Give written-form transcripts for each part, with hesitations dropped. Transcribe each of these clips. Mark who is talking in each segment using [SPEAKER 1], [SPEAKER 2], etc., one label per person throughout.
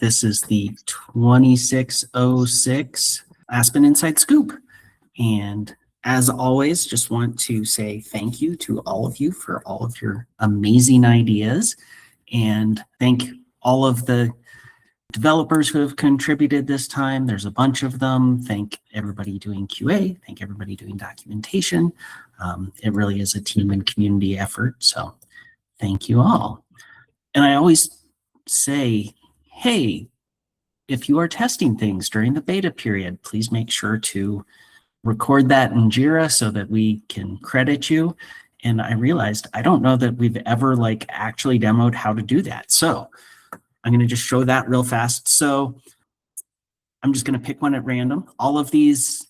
[SPEAKER 1] This is the 26.06 Aspen Inside Scoop. And as always, just want to say thank you to all of you for all of your amazing ideas, and thank all of the developers who have contributed this time. There's a bunch of them. Thank everybody doing QA. Thank everybody doing documentation. It really is a team and community effort. So thank you all. And I always say, hey, if you are testing things during the beta period, please make sure to record that in Jira so that we can credit you. And I realized I don't know that we've ever actually demoed how to do that. So I'm going to just show that real fast. So I'm just going to pick one at random. All of these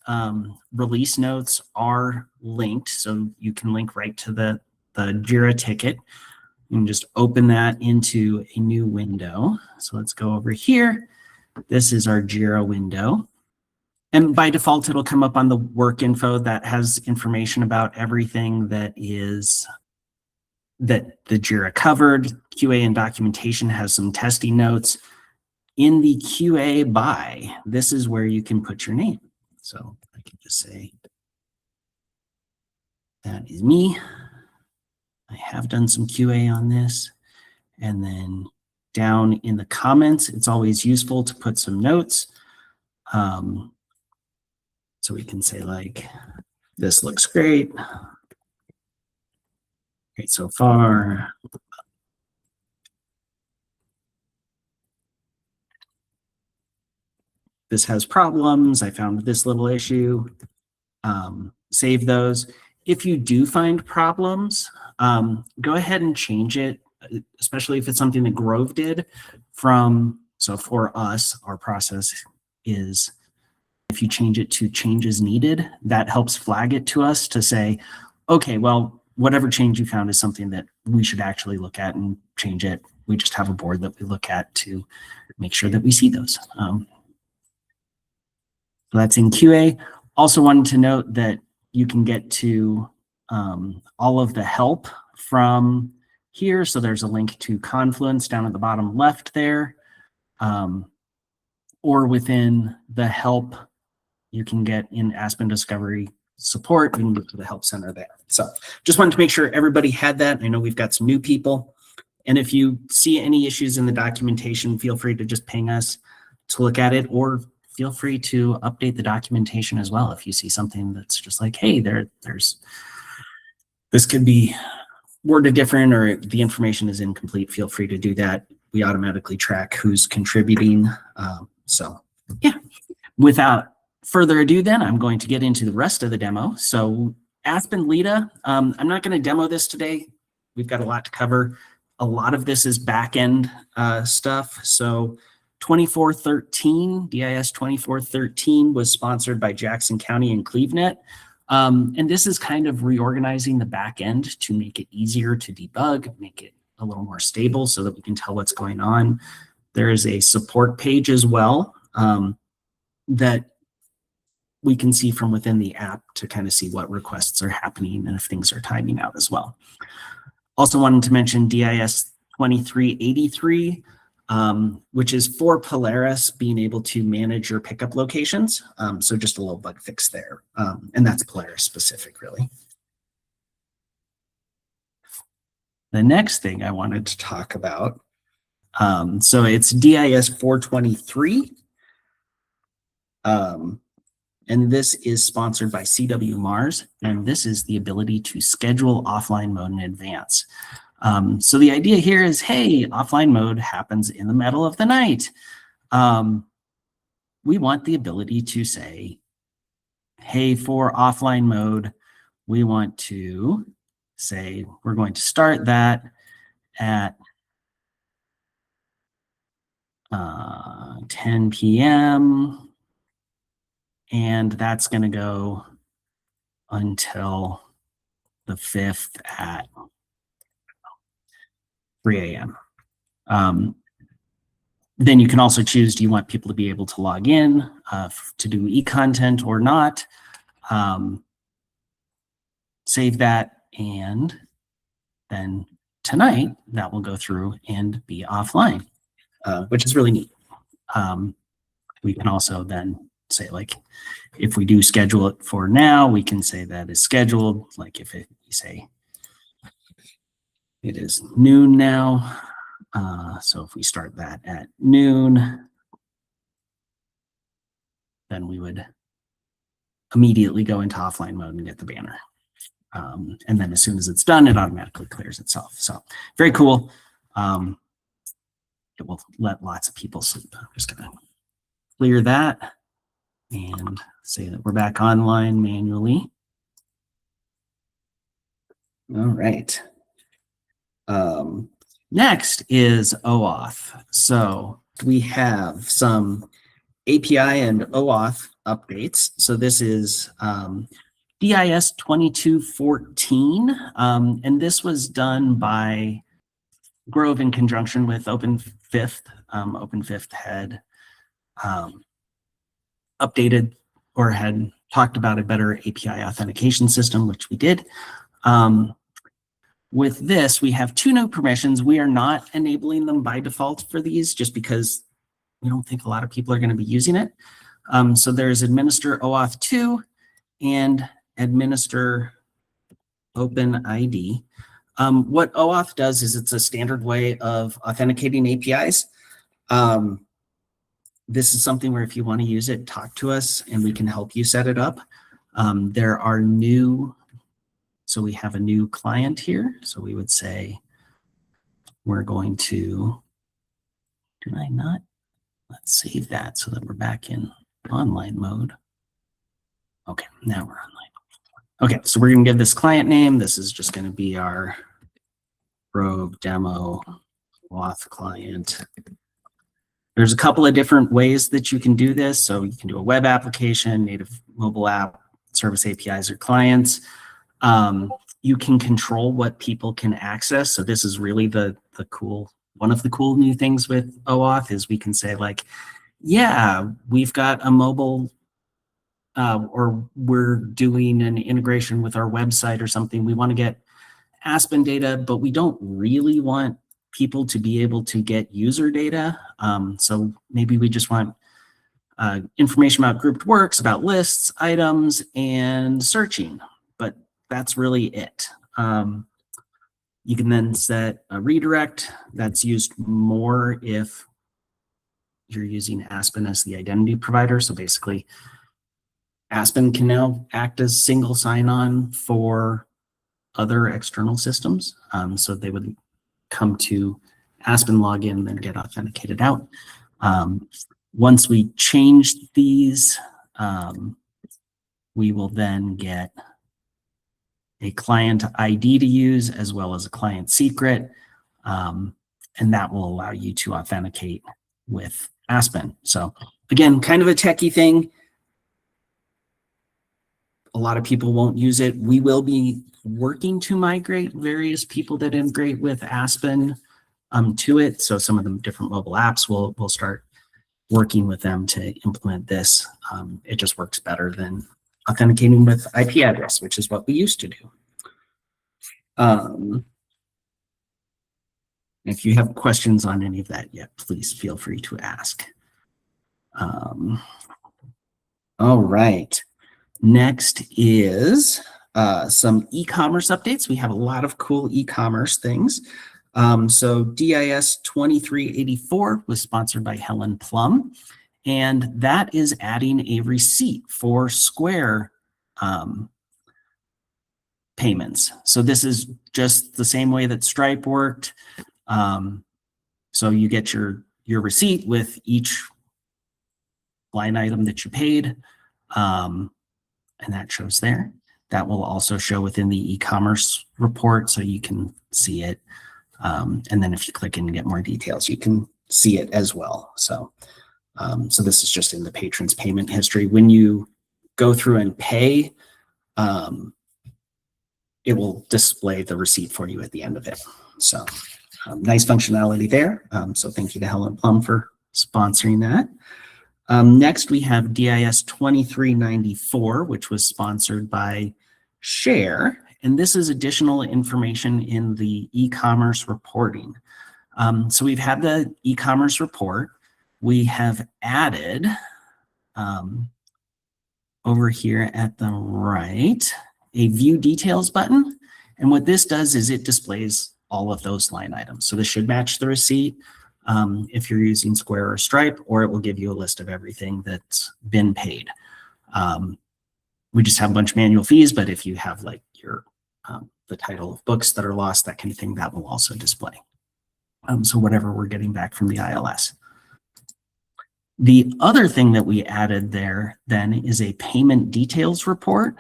[SPEAKER 1] release notes are linked, so you can link right to the Jira ticket. You can just open that into a new window. So let's go over here. This is our Jira window. And by default, it'll come up on the work info that has information about everything that the Jira covered. QA and documentation has some testing notes. In the QA by, this is where you can put your name. So I can just say, that is me. I have done some QA on this. And then down in the comments, it's always useful to put some notes. So we can say this looks great. Great so far. This has problems. I found this little issue. Save those. If you do find problems, go ahead and change it, especially if it's something that Grove did so for us, our process is if you change it to changes needed, that helps flag it to us to say, okay, well, whatever change you found is something that we should actually look at and change it. We just have a board that we look at to make sure that we see those. So that's in QA. Also wanted to note that you can get to all of the help from here. So there's a link to Confluence down at the bottom left there. Or within the help you can get in Aspen Discovery Support, you can get to the Help Center there. So just wanted to make sure everybody had that. I know we've got some new people. And if you see any issues in the documentation, feel free to just ping us to look at it, or feel free to update the documentation as well. If you see something that's just like, hey, this could be worded different, or the information is incomplete, feel free to do that. We automatically track who's contributing. So yeah, without further ado then, I'm going to get into the rest of the demo. So Aspen LiDA, I'm not going to demo this today. We've got a lot to cover. A lot of this is back-end stuff. So 2413, DIS 2413 was sponsored by Jackson County and CLEVNET. And this is kind of reorganizing the back end to make it easier to debug, make it a little more stable so that we can tell what's going on. There is a support page as well that we can see from within the app to kind of see what requests are happening and if things are timing out as well. Also wanted to mention DIS 2383, which is for Polaris being able to manage your pickup locations. So just a little bug fix there. And that's Polaris specific, really. The next thing I wanted to talk about, so it's DIS 423. And this is sponsored by CW Mars, and this is the ability to schedule offline mode in advance. So the idea here is, hey, offline mode happens in the middle of the night. We want the ability to say, hey, for offline mode, we want to say we're going to start that at 10 p.m. And that's going to go until the 5th at 3 a.m. Then you can also choose, do you want people to be able to log in to do e-content or not? Save that, and then tonight that will go through and be offline, which is really neat. We can also then say, like, if we do schedule it for now, we can say that is scheduled. Like if we say it is noon now. So if we start that at noon, then we would immediately go into offline mode and get the banner. And then as soon as it's done, it automatically clears itself. So very cool. It will let lots of people sleep. I'm just going to clear that and say that we're back online manually. All right. Next is OAuth. So we have some API and OAuth updates. So this is DIS 2214, and this was done by Grove in conjunction with OpenFifth. OpenFifth had updated or had talked about a better API authentication system, which we did. With this, we have two new permissions. We are not enabling them by default for these just because we don't think a lot of people are going to be using it. So there's administer OAuth2 and administer OpenID. What OAuth does is it's a standard way of authenticating APIs. This is something where if you want to use it, talk to us and we can help you set it up. There are new, so we have a new client here. So we would say we're going to, did I not? Let's save that so that we're back in online mode. Okay, now we're online. Okay, so we're going to give this client name. This is just going to be our Rogue demo auth client. There's a couple of different ways that you can do this. So you can do a web application, native mobile app, service APIs or clients. You can control what people can access. So this is really the cool, one of the cool new things with OAuth is we can say like, yeah, we've got a mobile or we're doing an integration with our website or something. We want to get Aspen data, but we don't really want people to be able to get user data. So maybe we just want information about grouped works, about lists, items, and searching, but that's really it. You can then set a redirect that's used more if you're using Aspen as the identity provider. So basically, Aspen can now act as single sign-on for other external systems. So they would come to Aspen login, then get authenticated out. Once we change these, we will then get a client ID to use as well as a client secret. And that will allow you to authenticate with Aspen. So again, kind of a techie thing. A lot of people won't use it. We will be working to migrate various people that integrate with Aspen to it. So some of the different mobile apps will start working with them to implement this. It just works better than authenticating with IP address, which is what we used to do. If you have questions on any of that yet, please feel free to ask. All right. Next is some e-commerce updates. We have a lot of cool e-commerce things. So DIS 2384 was sponsored by Helen Plum, and that is adding a receipt for Square payments. So this is just the same way that Stripe worked. So you get your receipt with each line item that you paid, and that shows there. That will also show within the e-commerce report, so you can see it. And then if you click in and get more details, you can see it as well. So, so this is just in the patron's payment history. When you go through and pay, it will display the receipt for you at the end of it. So nice functionality there. So thank you to Helen Plum for sponsoring that. Next, we have DIS 2394, which was sponsored by Share. And this is additional information in the e-commerce reporting. So we've had the e-commerce report. we have added over here at the right, a view details button. And what this does is it displays all of those line items. So this should match the receipt if you're using Square or Stripe, or it will give you a list of everything that's been paid. We just have a bunch of manual fees, but if you have like your the title of books that are lost, that kind of thing, that will also display. So whatever we're getting back from the ILS. The other thing that we added there then is a payment details report.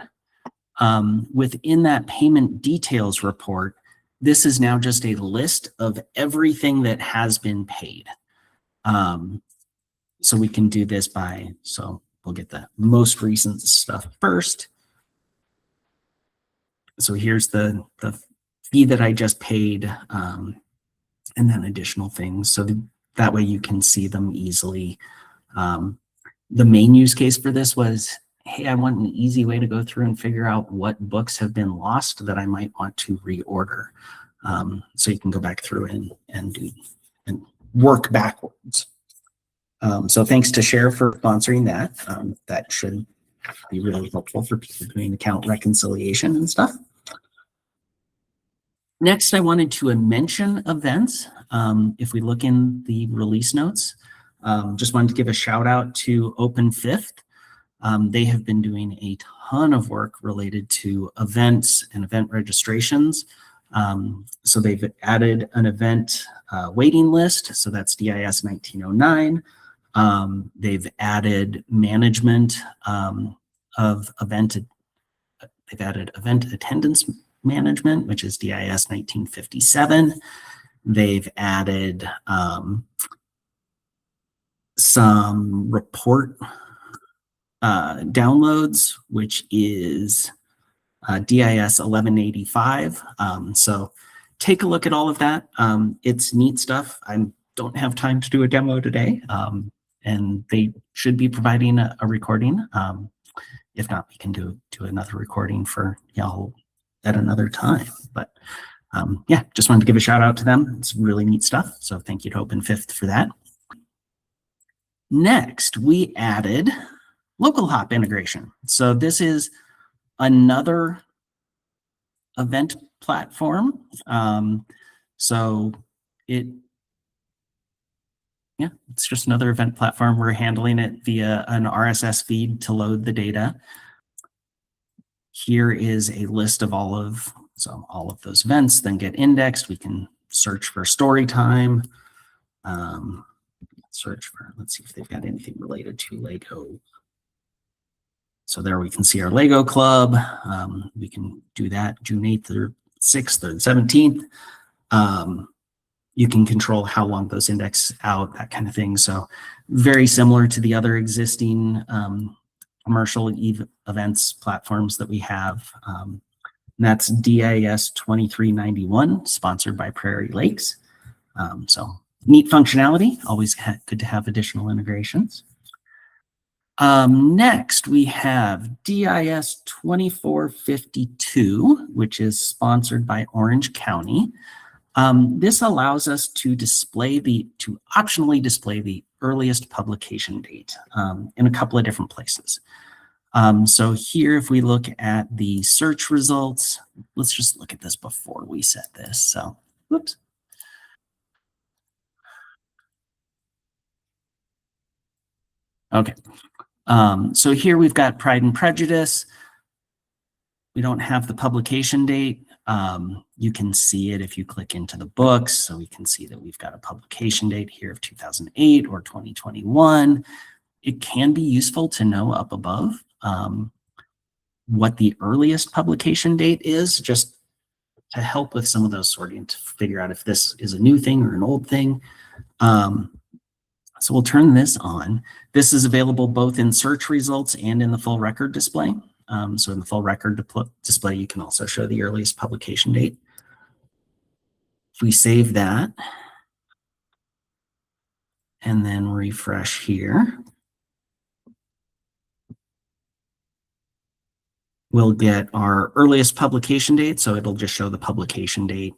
[SPEAKER 1] Within that payment details report, this is now just a list of everything that has been paid. So we can do this by, so we'll get the most recent stuff first. So here's the fee that I just paid, and then additional things. So that way you can see them easily. The main use case for this was, hey, I want an easy way to go through and figure out what books have been lost that I might want to reorder. So you can go back through and do and work backwards. So thanks to Share for sponsoring that. That should be really helpful for people doing account reconciliation and stuff. Next, I wanted to mention events. If we look in the release notes, just wanted to give a shout out to OpenFifth. They have been doing a ton of work related to events and event registrations. So they've added an event waiting list. So that's DIS 1909. They've added management of event. They've added event attendance management, which is DIS 1957. They've added some report downloads, which is DIS 1185. So take a look at all of that. It's neat stuff. I don't have time to do a demo today, and they should be providing a recording. If not, we can do another recording for y'all at another time. But yeah, just wanted to give a shout out to them. It's really neat stuff. So thank you to OpenFifth for that. Next, we added LocalHop integration. So this is another event platform. So it's just another event platform. We're handling it via an RSS feed to load the data. Here is a list of all of those events, then get indexed. We can search for story time. Search for, let's see if they've got anything related to Lego. So there we can see our Lego Club. We can do that June 8th or 6th or 17th. You can control how long those index out, that kind of thing. So very similar to the other existing commercial events platforms that we have. And that's DIS 2391, sponsored by Prairie Lakes. So neat functionality, always good to have additional integrations. Next, we have DIS 2452, which is sponsored by Orange County. This allows us to optionally display the earliest publication date in a couple of different places. So here, if we look at the search results, let's just look at this before we set this. So, whoops. Okay. So here we've got Pride and Prejudice. We don't have the publication date. You can see it if you click into the books. So we can see that we've got a publication date here of 2008 or 2021. It can be useful to know up above what the earliest publication date is, just to help with some of those sorting, to figure out if this is a new thing or an old thing. So we'll turn this on. This is available both in search results and in the full record display. So in the full record display, you can also show the earliest publication date. If we save that and then refresh here, we'll get our earliest publication date. So it'll just show the publication date.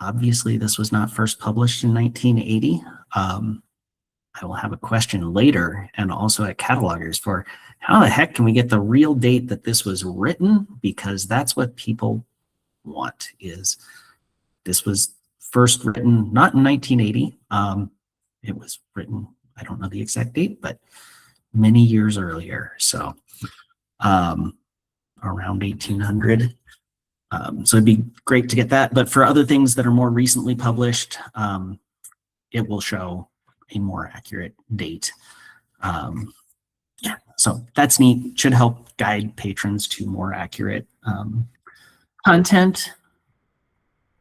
[SPEAKER 1] Obviously, this was not first published in 1980. I will have a question later and also at catalogers for how the heck can we get the real date that this was written? Because that's what people want, is this was first written not in 1980. It was written, I don't know the exact date, but many years earlier. So around 1800. So it'd be great to get that. But for other things that are more recently published, it will show a more accurate date. Yeah, so that's neat. Should help guide patrons to more accurate content.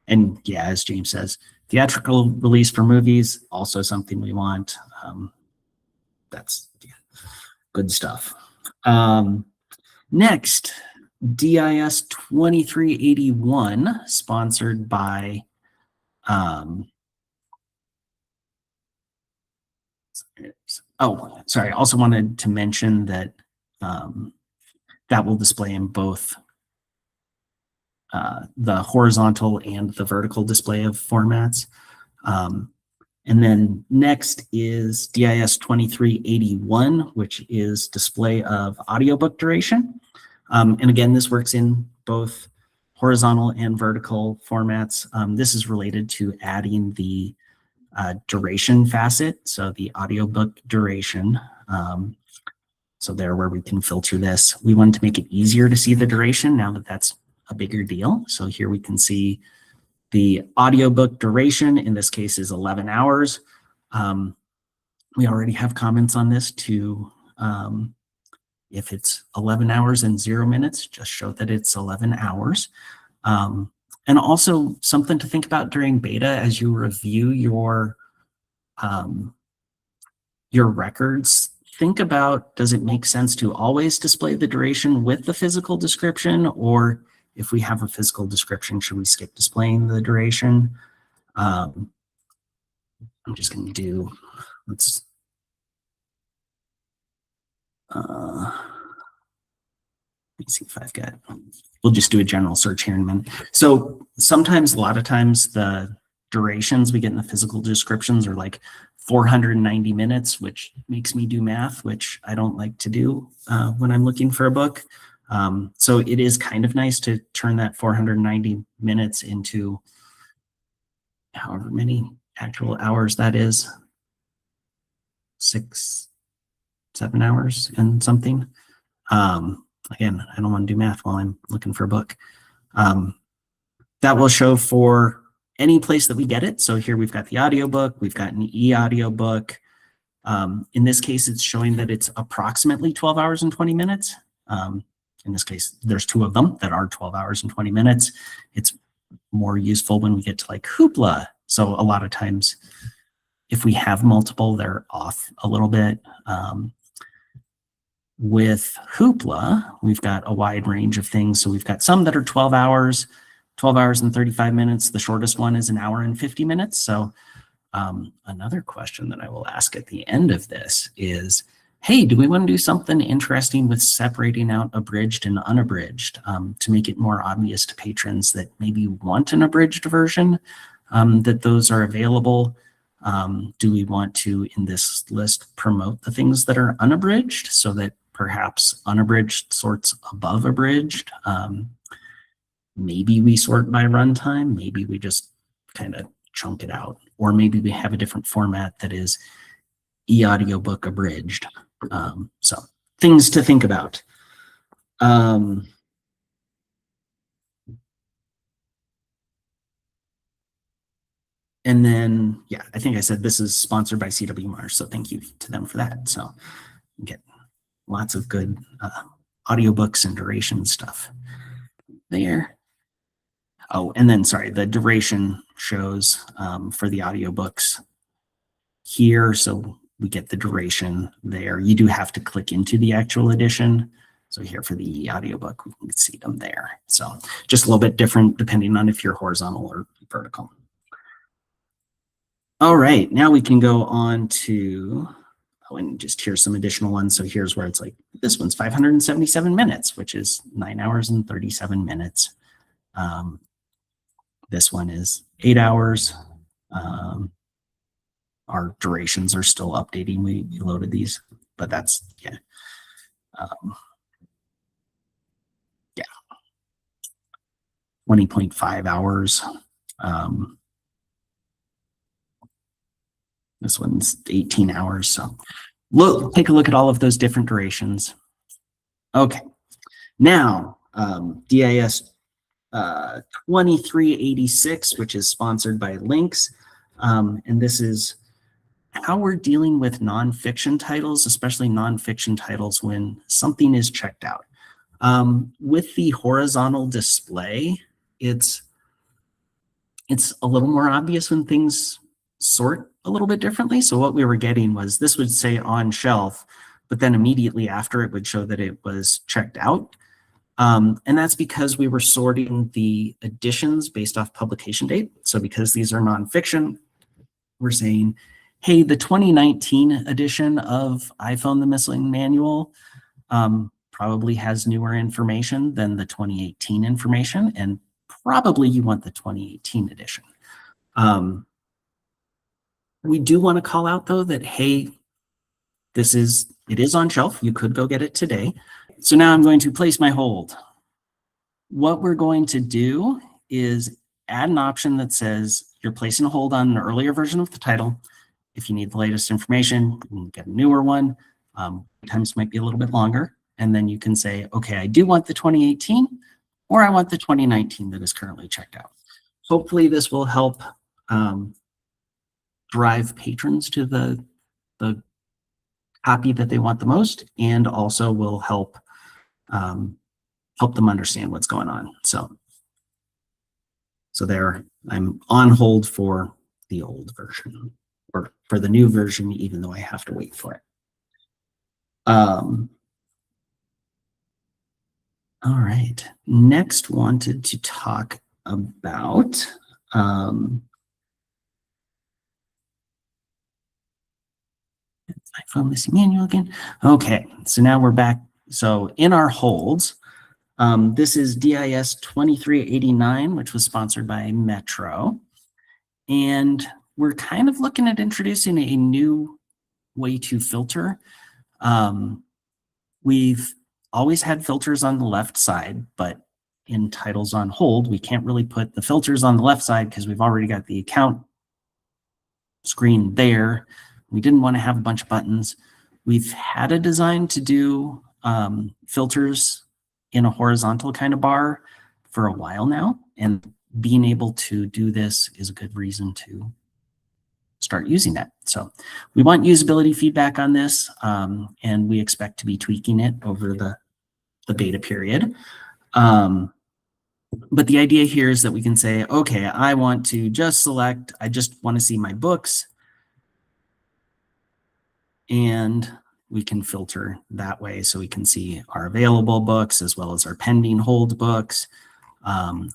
[SPEAKER 1] And yeah, as James says, theatrical release for movies, also something we want. That's good stuff. Next, DIS 2381, sponsored by I also wanted to mention that that will display in both the horizontal and the vertical display of formats. And then next is DIS 2381, which is display of audiobook duration. And again, this works in both horizontal and vertical formats. This is related to adding the duration facet, so the audiobook duration. So there where we can filter this. We wanted to make it easier to see the duration now that that's a bigger deal. So here we can see the audiobook duration, in this case, is 11 hours. We already have comments on this to, if it's 11 hours and 0 minutes, just show that it's 11 hours. And also something to think about during beta as you review your records. Think about, does it make sense to always display the duration with the physical description, or if we have a physical description, should we skip displaying the duration? I'm just going to do, let's, let me see if I've got, we'll just do a general search here in a minute. So sometimes, a lot of times, the durations we get in the physical descriptions are like 490 minutes, which makes me do math, which I don't like to do when I'm looking for a book. So it is kind of nice to turn that 490 minutes into however many actual hours that is, 6, 7 hours and something. Again, I don't want to do math while I'm looking for a book. That will show for any place that we get it. So here we've got the audiobook, we've got an e-audiobook. In this case, it's showing that it's approximately 12 hours and 20 minutes. In this case, there's 2 of them that are 12 hours and 20 minutes. It's more useful when we get to like Hoopla. So a lot of times, if we have multiple, they're off a little bit. With Hoopla, we've got a wide range of things. So we've got some that are 12 hours and 35 minutes. The shortest one is 1 hour and 50 minutes. So another question that I will ask at the end of this is, hey, do we want to do something interesting with separating out abridged and unabridged to make it more obvious to patrons that maybe want an abridged version, that those are available? Do we want to, in this list, promote the things that are unabridged so that perhaps unabridged sorts above abridged? Maybe we sort by runtime, maybe we just kind of chunk it out, or maybe we have a different format that is e-audiobook abridged. So things to think about. And then, yeah, I think I said this is sponsored by CWMAR, so thank you to them for that. So you get lots of good audiobooks and duration stuff there. Oh, and then, sorry, the duration shows for the audiobooks here. So we get the duration there. You do have to click into the actual edition. So here for the audiobook, we can see them there. So just a little bit different depending on if you're horizontal or vertical. All right, now we can go on to, oh, and just here's some additional ones. So here's where it's like, this one's 577 minutes, which is 9 hours and 37 minutes. This one is 8 hours. Our durations are still updating. We loaded these, but that's, yeah. Yeah. 20.5 hours. This one's 18 hours. So take a look at all of those different durations. Okay. Now, DIS 2386, which is sponsored by Lynx. And this is how we're dealing with nonfiction titles, especially nonfiction titles when something is checked out. With the horizontal display, it's a little more obvious when things sort a little bit differently. So what we were getting was this would say on shelf, but then immediately after it would show that it was checked out. And that's because we were sorting the editions based off publication date. So because these are nonfiction, we're saying, hey, the 2019 edition of iPhone the Missing Manual probably has newer information than the 2018 information, and probably you want the 2018 edition. We do want to call out, though, that, hey, it is on shelf. You could go get it today. So now I'm going to place my hold. What we're going to do is add an option that says you're placing a hold on an earlier version of the title. If you need the latest information, you can get a newer one. Times might be a little bit longer. And then you can say, okay, I do want the 2018, or I want the 2019 that is currently checked out. Hopefully this will help drive patrons to the copy that they want the most, and also will help them understand what's going on. So there, I'm on hold for the old version, or for the new version, even though I have to wait for it. All right, next wanted to talk about iPhone Missing Manual again. Okay, so now we're back. So in our holds, this is DIS 2389, which was sponsored by Metro. And we're kind of looking at introducing a new way to filter. We've always had filters on the left side, but in titles on hold, we can't really put the filters on the left side because we've already got the account screen there. We didn't want to have a bunch of buttons. We've had a design to do filters in a horizontal kind of bar for a while now, and being able to do this is a good reason to start using that. So we want usability feedback on this, and we expect to be tweaking it over the beta period. But the idea here is that we can say, okay, I want to just select, I just want to see my books, and we can filter that way so we can see our available books as well as our pending hold books.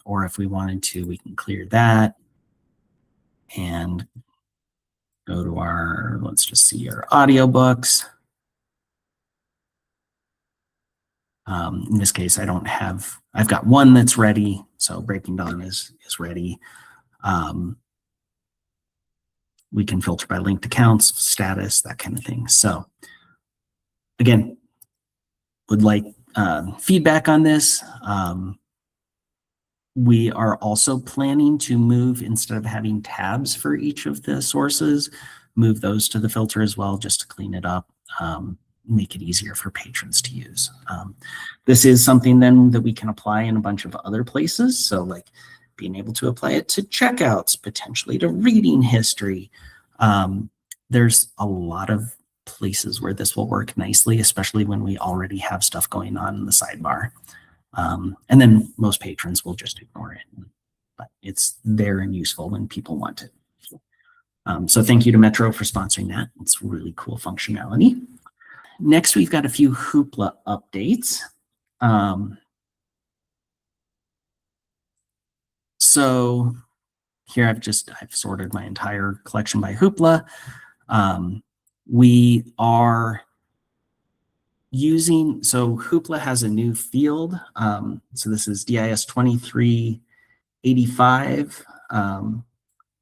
[SPEAKER 1] Or if we wanted to, we can clear that and go to our, let's just see, our audiobooks. In this case, I've got one that's ready. So Breaking Dawn is ready. We can filter by linked accounts, status, that kind of thing. So again, would like feedback on this. We are also planning to move, instead of having tabs for each of the sources, move those to the filter as well, just to clean it up, make it easier for patrons to use. This is something then that we can apply in a bunch of other places. So like being able to apply it to checkouts, potentially to reading history. There's a lot of places where this will work nicely, especially when we already have stuff going on in the sidebar. And then most patrons will just ignore it, but it's there and useful when people want it. So thank you to Metro for sponsoring that. It's really cool functionality. Next, we've got a few Hoopla updates. So here I've sorted my entire collection by Hoopla. We are using, so Hoopla has a new field. So this is DIS 2385.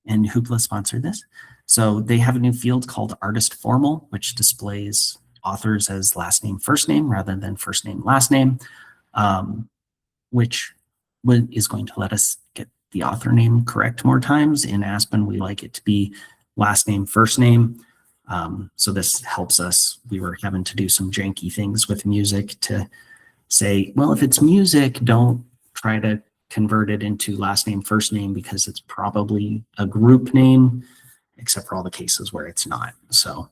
[SPEAKER 1] and Hoopla sponsored this. So they have a new field called artistFormal, which displays authors as last name, first name, rather than first name, last name, which is going to let us get the author name correct more times. In Aspen, we like it to be last name, first name. So this helps us. We were having to do some janky things with music to say, well, if it's music, don't try to convert it into last name, first name, because it's probably a group name, except for all the cases where it's not. So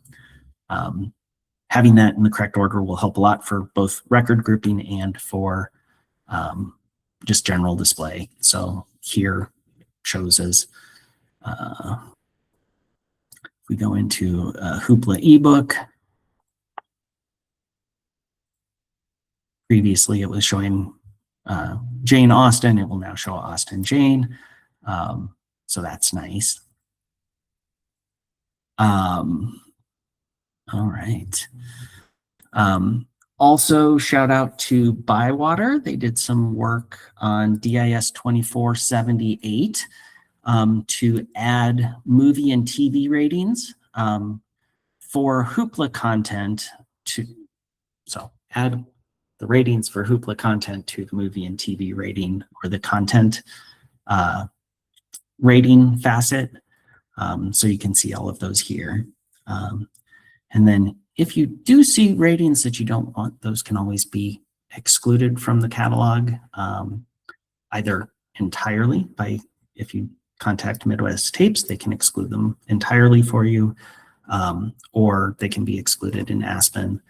[SPEAKER 1] having that in the correct order will help a lot for both record grouping and for just general display. So here shows as we go into Hoopla ebook. Previously, it was showing Jane Austen. It will now show Austen Jane. So that's nice. All right. Also, shout out to ByWater. They did some work on DIS 2478 to add movie and TV ratings for Hoopla content so add the ratings for Hoopla content to the movie and TV rating, or the content rating facet. So you can see all of those here. And then if you do see ratings that you don't want, those can always be excluded from the catalog, either entirely if you contact Midwest Tapes, they can exclude them entirely for you, or they can be excluded in Aspen.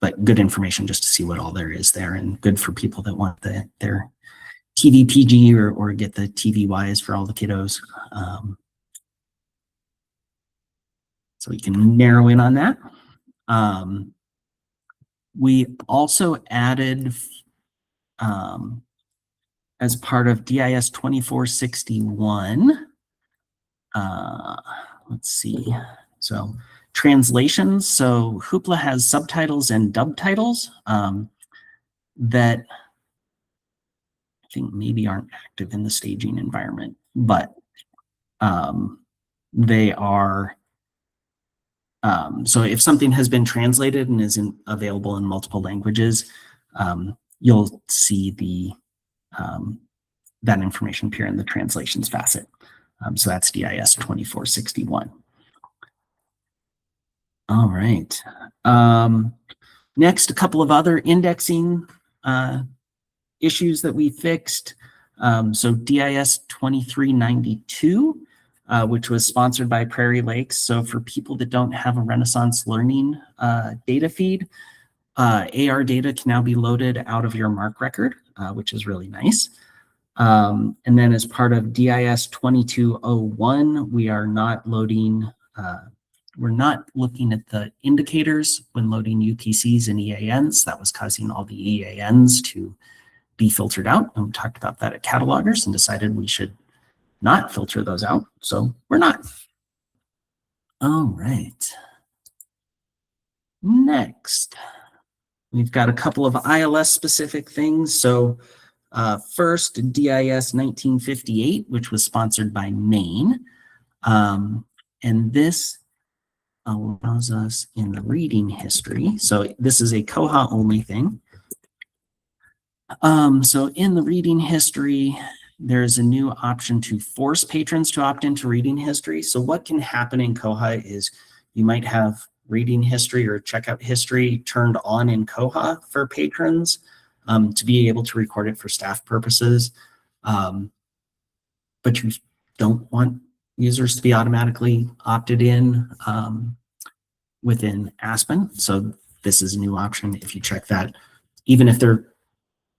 [SPEAKER 1] But good information just to see what all there is there, and good for people that want their TV PG or get the TV Ys for all the kiddos. So we can narrow in on that. We also added, as part of DIS 2461, let's see, so translations. So Hoopla has subtitles and dubtitles that I think maybe aren't active in the staging environment, but they are. So if something has been translated and is available in multiple languages, you'll see that information appear in the translations facet. So that's DIS 2461. All right. Next, a couple of other indexing issues that we fixed. So DIS 2392. Which was sponsored by Prairie Lakes. So for people that don't have a Renaissance Learning data feed, AR data can now be loaded out of your MARC record, which is really nice. And then as part of DIS 2201, we are not loading, we're not looking at the indicators when loading UPCs and EANs. That was causing all the EANs to be filtered out. And we talked about that at Catalogers and decided we should not filter those out, so we're not. All right. Next, we've got a couple of ILS specific things. So first, DIS 1958, which was sponsored by Maine. And this allows us in the reading history. So this is a Koha only thing. So in the reading history, there's a new option to force patrons to opt into reading history. So what can happen in Koha is you might have reading history or checkout history turned on in Koha for patrons to be able to record it for staff purposes. But you don't want users to be automatically opted in within Aspen. So this is a new option. If you check that, even if they're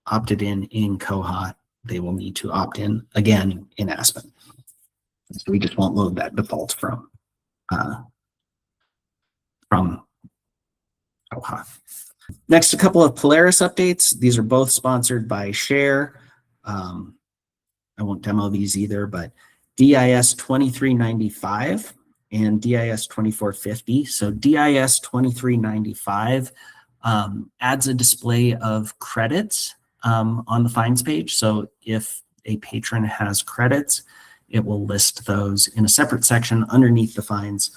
[SPEAKER 1] opted in Koha, they will need to opt in again in Aspen. So we just won't load that default from Koha. Next, a couple of Polaris updates. These are both sponsored by Share. I won't demo these either, but DIS 2395 and DIS 2450. So DIS 2395 adds a display of credits on the finds page. So if a patron has credits, it will list those in a separate section underneath the fines,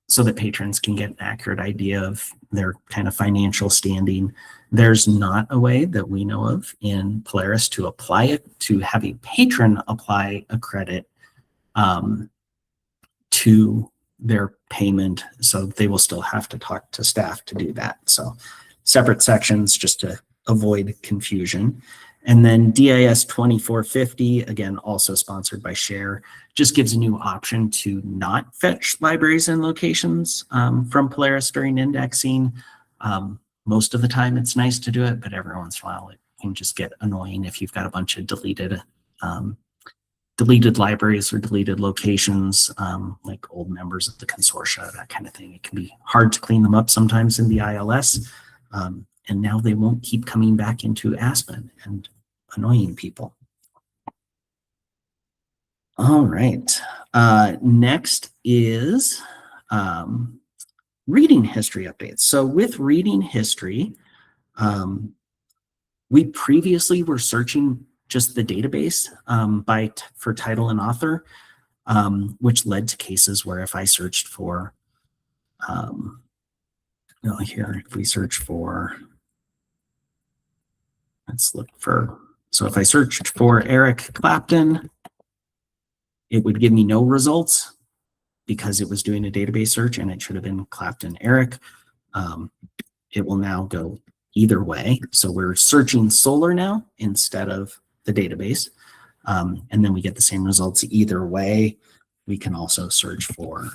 [SPEAKER 1] so that patrons can get an accurate idea of their kind of financial standing. There's not a way that we know of in Polaris to apply it, to have a patron apply a credit to their payment. So they will still have to talk to staff to do that. So separate sections just to avoid confusion. And then DIS 2450, again, also sponsored by Share, just gives a new option to not fetch libraries and locations from Polaris during indexing. Most of the time it's nice to do it, but every once in a while it can just get annoying if you've got a bunch of deleted libraries or deleted locations, like old members of the consortia, that kind of thing. It can be hard to clean them up sometimes in the ILS. And now they won't keep coming back into Aspen and annoying people. All right. Next is reading history updates. So with reading history, we previously were searching just the database for title and author, which led to cases where if I searched for, here, if we search for, let's look for, so if I searched for Eric Clapton, it would give me no results because it was doing a database search and it should have been Clapton Eric. It will now go either way. So we're searching Solr now instead of the database. And then we get the same results either way. We can also search for,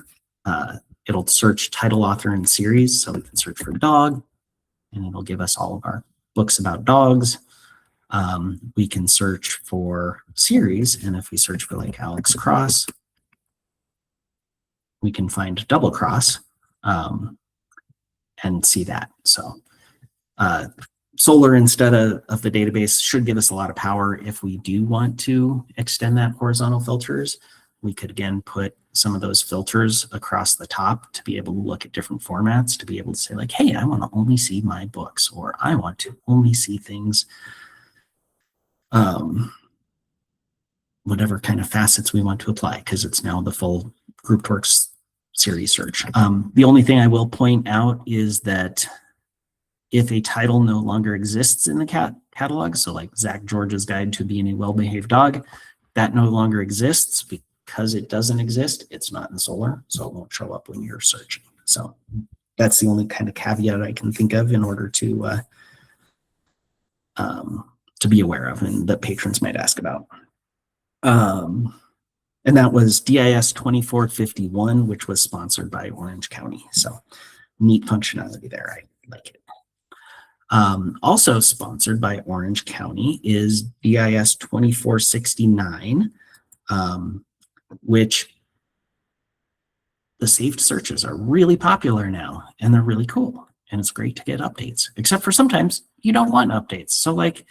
[SPEAKER 1] it'll search title, author, and series. So we can search for dog, and it'll give us all of our books about dogs. We can search for series, and if we search for like Alex Cross, we can find Double Cross and see that. So Solr instead of the database should give us a lot of power. If we do want to extend that horizontal filters, we could again put some of those filters across the top to be able to look at different formats, to be able to say like, hey, I want to only see my books, or I want to only see things, whatever kind of facets we want to apply, because it's now the full GroupedWorks series search. The only thing I will point out is that if a title no longer exists in the catalog, so like Zach George's Guide to Being a Well-Behaved Dog, that no longer exists. Because it doesn't exist, it's not in Solr, so it won't show up when you're searching. So that's the only kind of caveat I can think of in order to be aware of and that patrons might ask about. And that was DIS 2451, which was sponsored by Orange County. So neat functionality there. I like it. Also sponsored by Orange County is DIS 2469, which the saved searches are really popular now, and they're really cool, and it's great to get updates, except for sometimes you don't want updates. So like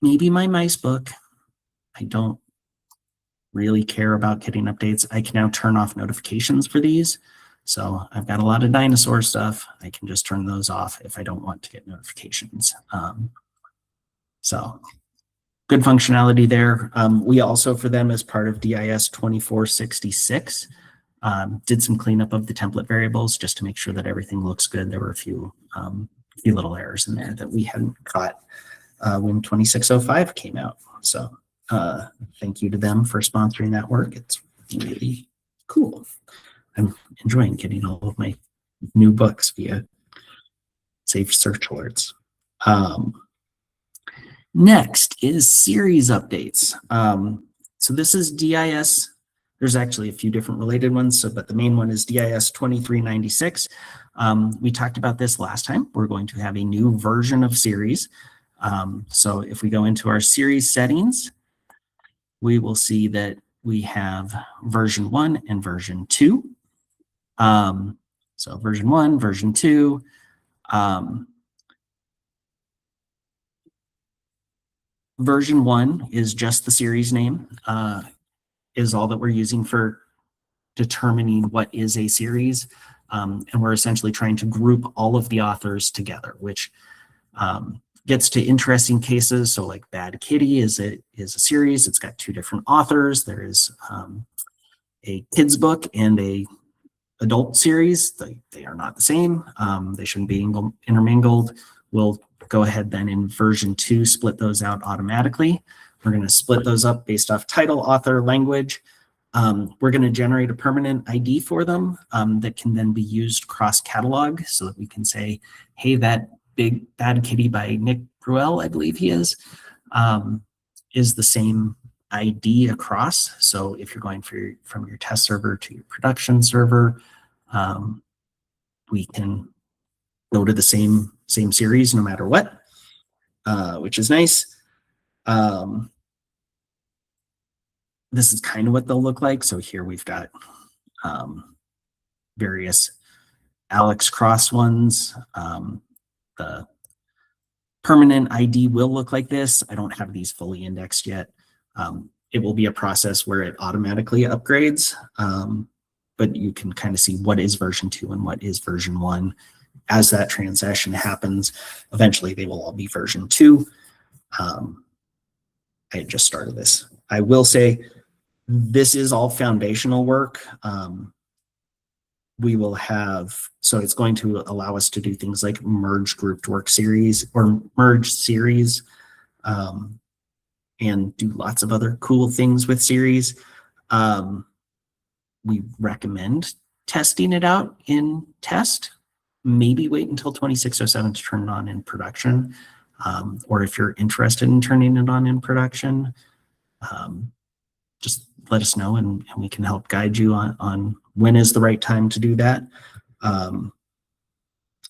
[SPEAKER 1] maybe my mice book, I don't really care about getting updates. I can now turn off notifications for these. So I've got a lot of dinosaur stuff. I can just turn those off if I don't want to get notifications. So good functionality there. We also, for them, as part of DIS 2466, did some cleanup of the template variables just to make sure that everything looks good. There were a few little errors in there that we hadn't caught when 2605 came out. So thank you to them for sponsoring that work. It's really cool. I'm enjoying getting all of my new books via safe search alerts. Next is series updates. So this is DIS. There's actually a few different related ones, but the main one is DIS 2396. We talked about this last time. We're going to have a new version of series. So if we go into our series settings, we will see that we have version 1 and version 2. So version 1, version 2. Version 1 is just the series name, is all that we're using for determining what is a series. And we're essentially trying to group all of the authors together, which gets to interesting cases. So like Bad Kitty is a series. It's got 2 different authors. There is a kids book and a adult series. They are not the same. They shouldn't be intermingled. We'll go ahead then in version 2, split those out automatically. We're going to split those up based off title, author, language. We're going to generate a permanent ID for them that can then be used cross-catalog so that we can say, hey, that Big Bad Kitty by Nick Bruel, I believe he is the same ID across. So if you're going from your test server to your production server, we can go to the same series no matter what, which is nice. This is kind of what they'll look like. So here we've got various Alex Cross ones. The permanent ID will look like this. I don't have these fully indexed yet. It will be a process where it automatically upgrades, but you can kind of see what is version 2 and what is version 1. As that transition happens, eventually they will all be version 2. I just started this. I will say this is all foundational work. We will have, so it's going to allow us to do things like merge grouped work series or merge series, and do lots of other cool things with series. We recommend testing it out in test. Maybe wait until 26.07 to turn it on in production. Or if you're interested in turning it on in production, just let us know and we can help guide you on when is the right time to do that. I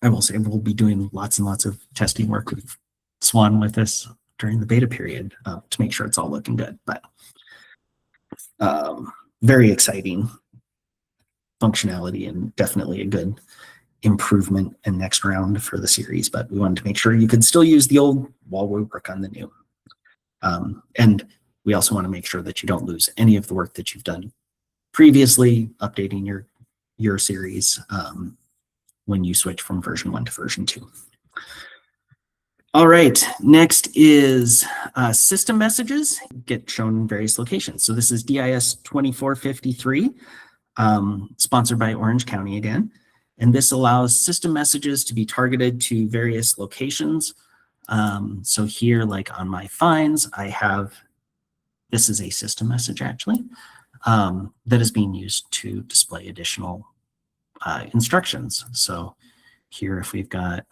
[SPEAKER 1] will say we'll be doing lots and lots of testing work with SWAN with this during the beta period to make sure it's all looking good. But very exciting functionality and definitely a good improvement and next round for the series. But we wanted to make sure you could still use the old while we work on the new. And we also want to make sure that you don't lose any of the work that you've done previously, updating your series when you switch from version 1 to version 2. All right, next is system messages get shown in various locations. So this is DIS 2453, sponsored by Orange County again. And this allows system messages to be targeted to various locations. So here, like on my finds, I have, this is a system message actually, that is being used to display additional instructions. So here, if we've got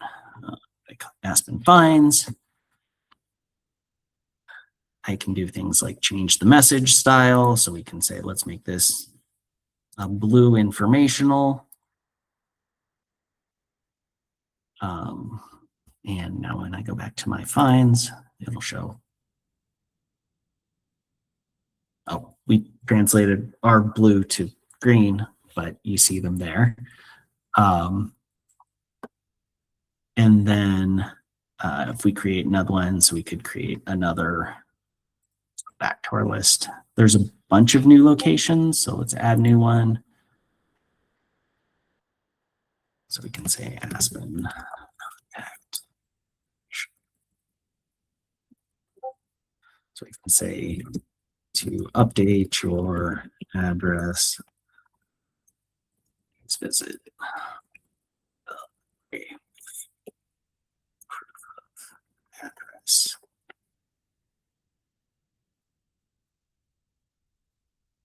[SPEAKER 1] Aspen finds, I can do things like change the message style. So we can say, let's make this a blue informational. And now when I go back to my finds, it'll show. Oh, we translated our blue to green, but you see them there. And then if we create another one, so we could create another, back to our list. There's a bunch of new locations, so let's add a new one. So we can say Aspen. So we can say to update your address, let's visit. Address.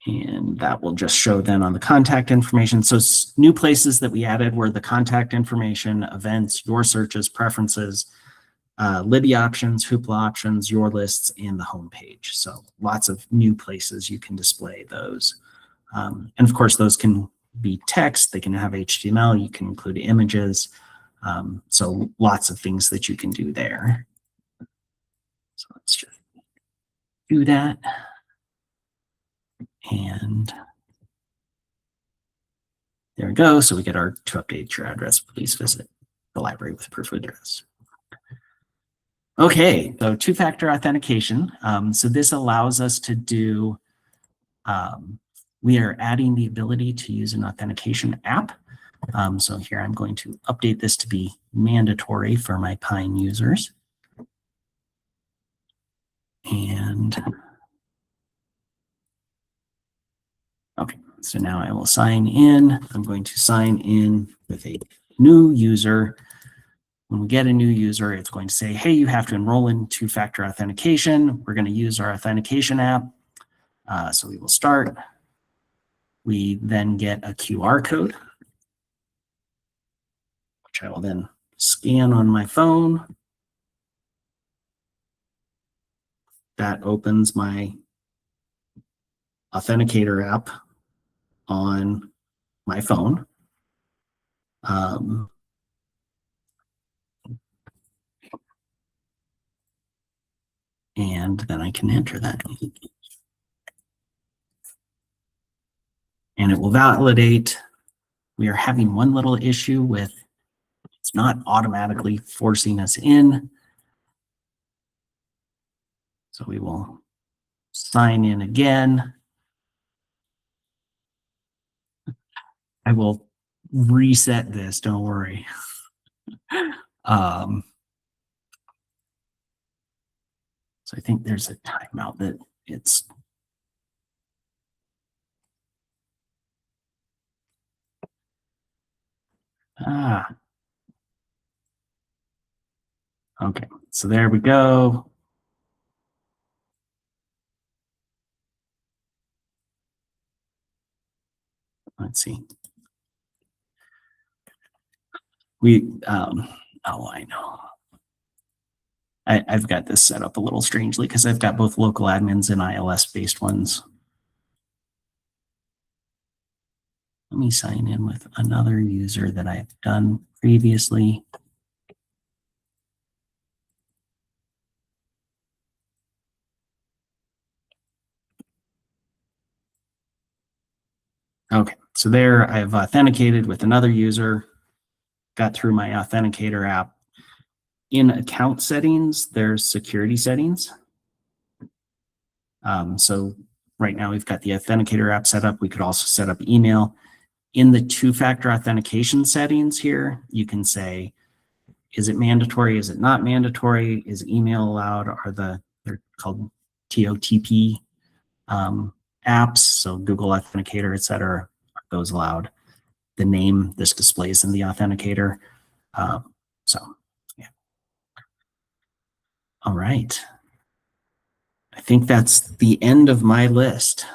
[SPEAKER 1] And that will just show then on the contact information. So new places that we added were the contact information, events, your searches, preferences, LiDA options, Hoopla options, your lists, and the home page. So lots of new places you can display those. And of course, those can be text, they can have HTML, you can include images. So lots of things that you can do there. So let's just do that. And there we go. So we get our to update your address, please visit the library with proof of address. Okay, so two-factor authentication. So this allows us to do, we are adding the ability to use an authentication app. So here I'm going to update this to be mandatory for my Pine users. And okay, so now I will sign in. I'm going to sign in with a new user. When we get a new user, it's going to say, hey, you have to enroll in two-factor authentication. We're going to use our authentication app. So we will start. We then get a QR code, which I will then scan on my phone. That opens my Authenticator app on my phone. And then I can enter that. And it will validate. We are having one little issue with it's not automatically forcing us in. So we will sign in again. I will reset this, don't worry. So I think there's a timeout that it's okay, so there we go. Let's see. Oh, I know. I've got this set up a little strangely because I've got both local admins and ILS-based ones. Let me sign in with another user that I've done previously. Okay, so there I've authenticated with another user, got through my Authenticator app. In account settings, there's security settings. So right now we've got the Authenticator app set up. We could also set up email. In the two-factor authentication settings here, you can say, is it mandatory? Is it not mandatory? Is email allowed? They're called TOTP apps, so Google Authenticator, etc. Are those allowed? The name this displays in the Authenticator. So yeah. All right. I think that's the end of my list.